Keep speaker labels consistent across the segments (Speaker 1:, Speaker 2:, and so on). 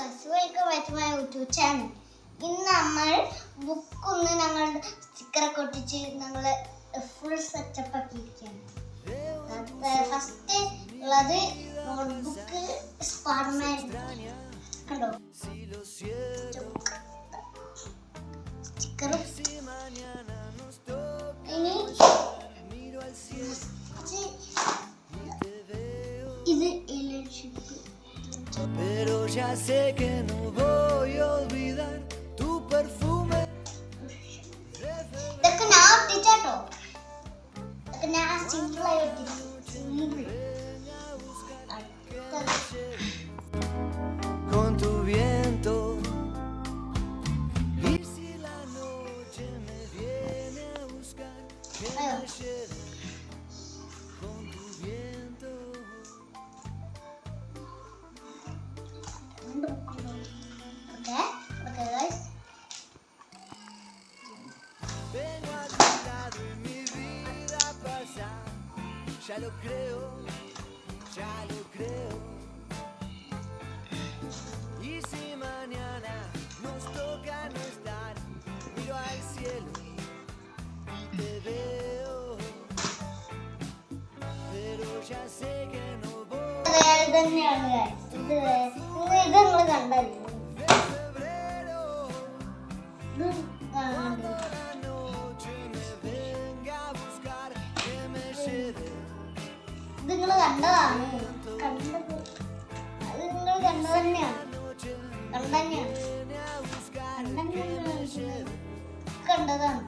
Speaker 1: Welcome back to my YouTube channel. ഇന്ന് നമ്മൾ ബുക്കൊന്ന് ഞങ്ങൾ സ്റ്റിക്കറൊക്കെ ഒട്ടിച്ച് ഞങ്ങൾ ഫുൾ സെറ്റപ്പ് ആക്കിയിരിക്കുകയാണ്. ഫസ്റ്റ് ഉള്ളത് നോട്ട്ബുക്ക് സ്പാർമാൻ കണ്ടോ, സ്റ്റിക്കറും. ഇനി ഇത്
Speaker 2: Pero ya sé que no voy a olvidar tu perfume.
Speaker 1: ഇതൊക്കെ ഞാൻ ഒട്ടിച്ചാട്ടോ, ഇതൊക്കെ ഞാൻ സിമ്പിൾ ആയി ഒട്ടിച്ചു. Simple.
Speaker 2: Con tu viento. Y si la noche me viene a buscar, que me lleve con tu viento.
Speaker 1: Okay, guys.
Speaker 2: Vengo a tu lado y mi vida pasa. Ya lo creo, ya lo creo. Y si mañana nos toca no estar, miro al cielo y te veo. Pero ya sé que no voy.
Speaker 1: ഇത് തന്നെയാണ് guys. ഇത് നിങ്ങൾ കണ്ടല്ലോ. നിങ്ങൾ കണ്ടതാണ്, കണ്ടത് അത് നിങ്ങൾ കണ്ടത് തന്നെയാണ്, കണ്ടതാണ്.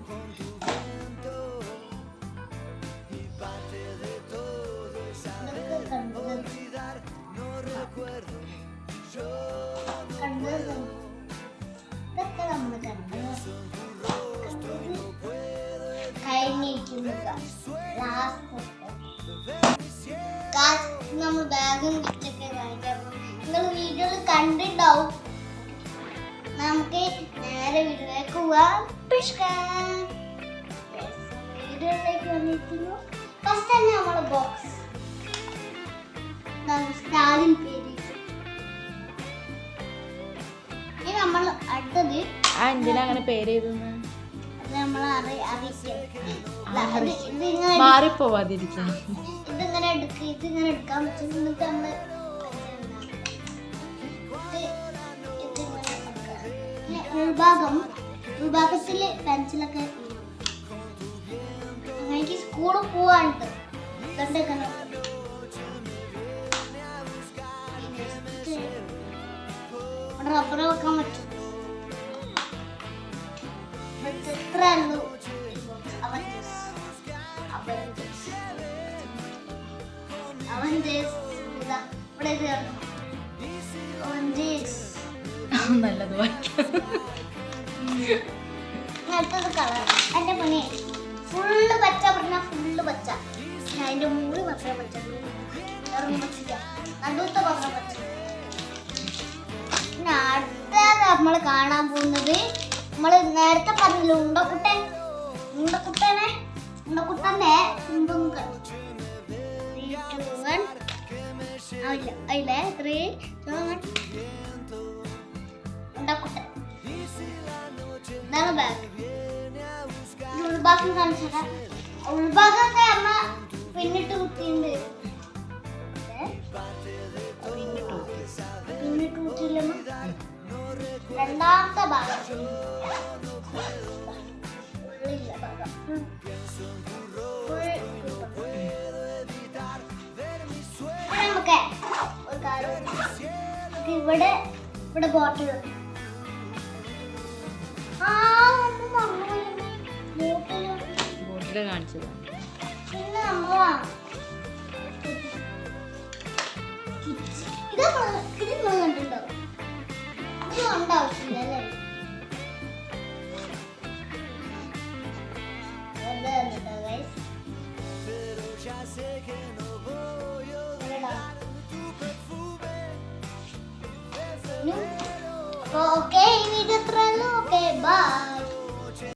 Speaker 1: ഇതൊക്കെ നമ്മൾ കഴിഞ്ഞിരിക്കുന്നത് നമ്മൾ ബാഗും കിറ്റൊക്കെ കാണിക്കാം. നിങ്ങൾ വീഡിയോയിൽ കണ്ടിട്ടുണ്ടാവും. നമുക്ക് നേരെ വീഡിയോയിലേക്ക് പോവാം. വീഡിയോയിലേക്ക് വന്നിരിക്കുന്നു. ഫസ്റ്റ് തന്നെ നമ്മളെ ബോക്സ് സ്റ്റാലിൻ പേര്. ഇനി നമ്മൾ അടുത്തത്
Speaker 3: എന്തിനാ അങ്ങനെ പേര് ചെയ്തെന്ന്
Speaker 1: നമ്മൾ
Speaker 3: മാറിപ്പോവാതിരിക്കാൻ.
Speaker 1: ഇതിങ്ങനെ എടുക്കാൻ പറ്റും. എന്നിട്ട് നമ്മള് ഉൾഭാഗത്തില് പെൻസിലൊക്കെ എനിക്ക് സ്കൂളിൽ പോവാണ്ട് ഇതൊക്കെ റബ്ബർ വെക്കാൻ പറ്റും. ഇത്ര ഉള്ളൂ.
Speaker 3: നല്ലത് വായിക്കാം.
Speaker 1: അടുത്തത് കളർ. എന്റെ പണി ഫുള്ള് പച്ച പറഞ്ഞാൽ ഫുള്ള് പച്ച. അതിന്റെ മൂന്ന് മാത്രമേ പച്ച, പച്ചില്ല, നടുത്ത മാത്രം പച്ച. പിന്നെ അടുത്തത് നമ്മൾ കാണാൻ പോകുന്നത് നമ്മൾ നേരത്തെ പറഞ്ഞില്ല ഉണ്ടക്കുട്ടന്റെ കുമ്പും ഉണ്ടക്കുട്ടൻ. ഇതാണ് ബാഗ്. ഉൾഭാഗം കാണിച്ചാൽ ഉൾഭാഗമൊക്കെ അമ്മ പിന്നിട്ട് കുത്തിണ്ട്. പിന്നിട്ട് കുത്തിയില്ലമ്മ. രണ്ടാമത്തെ ഭാഗം നമുക്ക് ഇവിടെ ബോട്ടിൽ
Speaker 3: ബോട്ടില് കാണിച്ചത്.
Speaker 1: പിന്നെ നമ്മളാ ഇത് നിങ്ങൾ കണ്ടിട്ടുണ്ടോ? ഇത് കൊണ്ടാവശ്യമില്ല അല്ലേ? ഓക്കെ, ഈ വീഡിയോ ഇത്രയുള്ളൂ. Okay, by.